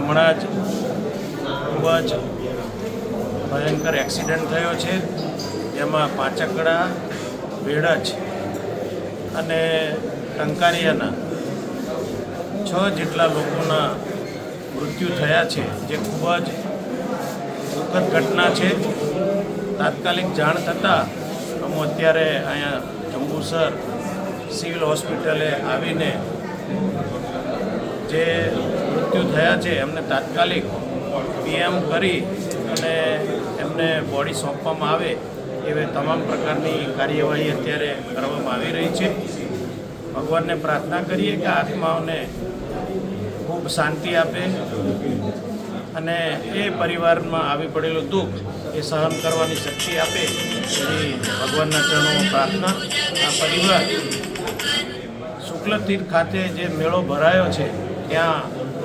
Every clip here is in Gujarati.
હમણાં જ ખૂબ જ ભયંકર એક્સિડન્ટ થયો છે, જેમાં પાંચકડા, વેડજ અને ટંકારિયાના 6 જેટલા લોકોના મૃત્યુ થયા છે, જે ખૂબ જ દુઃખદ ઘટના છે. તાત્કાલિક જાણ થતાં અમે અત્યારે અહીંયા જંબુસર સિવિલ હોસ્પિટલે આવીને જે મૃત્યુ થયા છે એમને તાત્કાલિક પીએમ કરી અને એમને બોડી સોંપવામાં આવે એવી તમામ પ્રકારની કાર્યવાહી અત્યારે કરવામાં આવી રહી છે. ભગવાનને પ્રાર્થના કરીએ કે આત્માઓને ખૂબ શાંતિ આપે અને એ પરિવારમાં આવી પડેલું દુઃખ એ સહન કરવાની શક્તિ આપે એવી ભગવાનના ચરણોમાં પ્રાર્થના. આ પરિવાર શુક્લતીર્થ ખાતે જે મેળો ભરાયો છે ત્યાં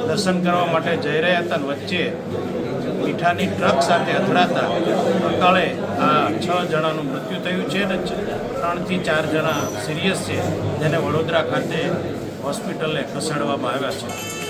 દર્શન કરવા માટે જઈ રહ્યા હતા, વચ્ચે મીઠાની ટ્રક સાથે અથડાતા અકાળે આ 6 જણાનું મૃત્યુ થયું છે અને 3 થી 4 જણા સિરિયસ છે, જેને વડોદરા ખાતે હોસ્પિટલે ખસેડવામાં આવ્યા છે.